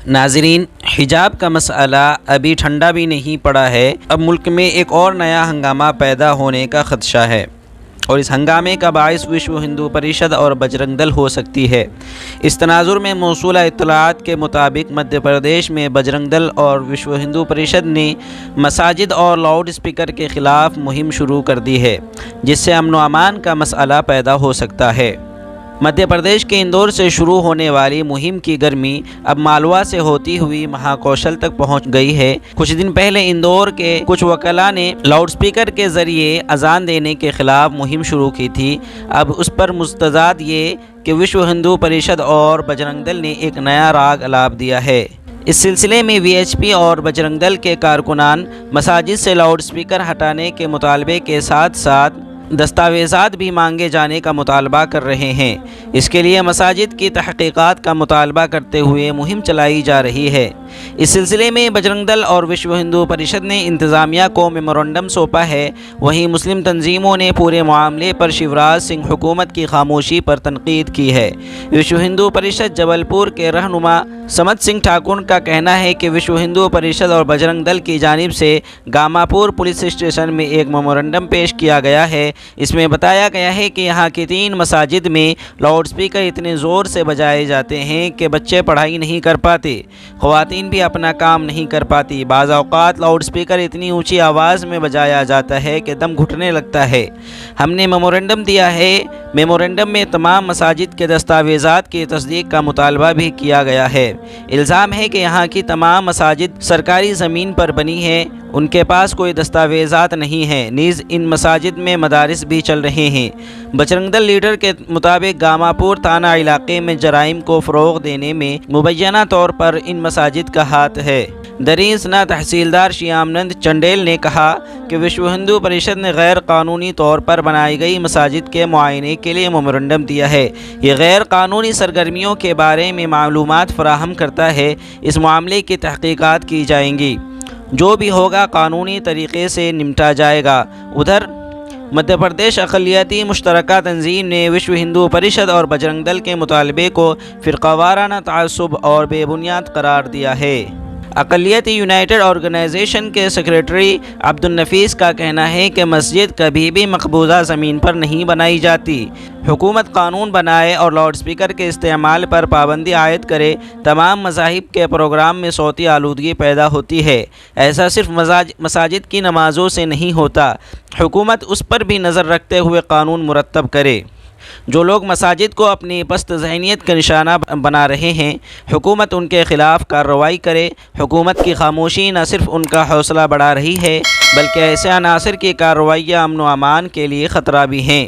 ناظرین، حجاب کا مسئلہ ابھی ٹھنڈا بھی نہیں پڑا ہے۔ اب ملک میں ایک اور نیا ہنگامہ پیدا ہونے کا خدشہ ہے اور اس ہنگامے کا باعث وشو ہندو پریشد اور بجرنگ دل ہو سکتی ہے۔ اس تناظر میں موصولہ اطلاعات کے مطابق مدھیہ پردیش میں بجرنگ دل اور وشو ہندو پریشد نے مساجد اور لاؤڈ اسپیکر کے خلاف مہم شروع کر دی ہے، جس سے امن و امان کا مسئلہ پیدا ہو سکتا ہے۔ مدھیہ پردیش کے اندور سے شروع ہونے والی مہم کی گرمی اب مالوا سے ہوتی ہوئی مہاکوشل تک پہنچ گئی ہے۔ کچھ دن پہلے اندور کے کچھ وکلاء نے لاؤڈ اسپیکر کے ذریعے اذان دینے کے خلاف مہم شروع کی تھی۔ اب اس پر مستزاد یہ کہ وشو ہندو پریشد اور بجرنگ دل نے ایک نیا راگ الاپ دیا ہے۔ اس سلسلے میں وی ایچ پی اور بجرنگ دل کے کارکنان مساجد سے لاؤڈ اسپیکر ہٹانے کے مطالبے کے ساتھ ساتھ دستاویزات بھی مانگے جانے کا مطالبہ کر رہے ہیں۔ اس کے لیے مساجد کی تحقیقات کا مطالبہ کرتے ہوئے مہم چلائی جا رہی ہے۔ اس سلسلے میں بجرنگ دل اور وشو ہندو پریشد نے انتظامیہ کو میمورنڈم سونپا ہے۔ وہیں مسلم تنظیموں نے پورے معاملے پر شیوراج سنگھ حکومت کی خاموشی پر تنقید کی ہے۔ وشو ہندو پریشد جبل پور کے رہنما سمت سنگھ ٹھاکر کا کہنا ہے کہ وشو ہندو پریشد اور بجرنگ دل کی جانب سے گاماپور پولیس اسٹیشن میں ایک میمورنڈم پیش کیا گیا ہے۔ اس میں بتایا گیا ہے کہ یہاں کی 3 مساجد میں لاؤڈ اسپیکر اتنے زور سے بجائے جاتے ہیں کہ بچے پڑھائی نہیں کر پاتے، خواتین بھی اپنا کام نہیں کر پاتی۔ بعض اوقات لاؤڈ اسپیکر اتنی اونچی آواز میں بجایا جاتا ہے کہ دم گھٹنے لگتا ہے۔ ہم نے میمورنڈم دیا ہے۔ میمورنڈم میں تمام مساجد کے دستاویزات کی تصدیق کا مطالبہ بھی کیا گیا ہے۔ الزام ہے کہ یہاں کی تمام مساجد سرکاری زمین پر بنی ہیں، ان کے پاس کوئی دستاویزات نہیں ہیں، نیز ان مساجد میں مدارس بھی چل رہے ہیں۔ بجرنگ دل لیڈر کے مطابق گاماپور تھانہ علاقے میں جرائم کو فروغ دینے میں مبینہ طور پر ان مساجد کا ہاتھ ہے۔ درینسنا تحصیلدار شیام نند چنڈیل نے کہا کہ وشو ہندو پریشد نے غیر قانونی طور پر بنائی گئی مساجد کے معائنے کے لیے میمورنڈم دیا ہے۔ یہ غیر قانونی سرگرمیوں کے بارے میں معلومات فراہم کرتا ہے۔ اس معاملے کی تحقیقات کی جائیں گی، جو بھی ہوگا قانونی طریقے سے نمٹا جائے گا۔ ادھر مدھیہ پردیش اقلیتی مشترکہ تنظیم نے وشو ہندو پریشد اور بجرنگ دل کے مطالبے کو فرقہ وارانہ تعصب اور بے بنیاد قرار دیا ہے۔ اقلیتی یونائٹڈ آرگنائزیشن کے سیکریٹری عبد النفیس کا کہنا ہے کہ مسجد کبھی بھی مقبوضہ زمین پر نہیں بنائی جاتی۔ حکومت قانون بنائے اور لاؤڈ اسپیکر کے استعمال پر پابندی عائد کرے۔ تمام مذاہب کے پروگرام میں صوتی آلودگی پیدا ہوتی ہے۔ ایسا صرف مساجد کی نمازوں سے نہیں ہوتا۔ حکومت اس پر بھی نظر رکھتے ہوئے قانون مرتب کرے۔ جو لوگ مساجد کو اپنی پست ذہنیت کا نشانہ بنا رہے ہیں، حکومت ان کے خلاف کارروائی کرے۔ حکومت کی خاموشی نہ صرف ان کا حوصلہ بڑھا رہی ہے، بلکہ ایسے عناصر کی کارروائیاں امن و امان کے لیے خطرہ بھی ہیں۔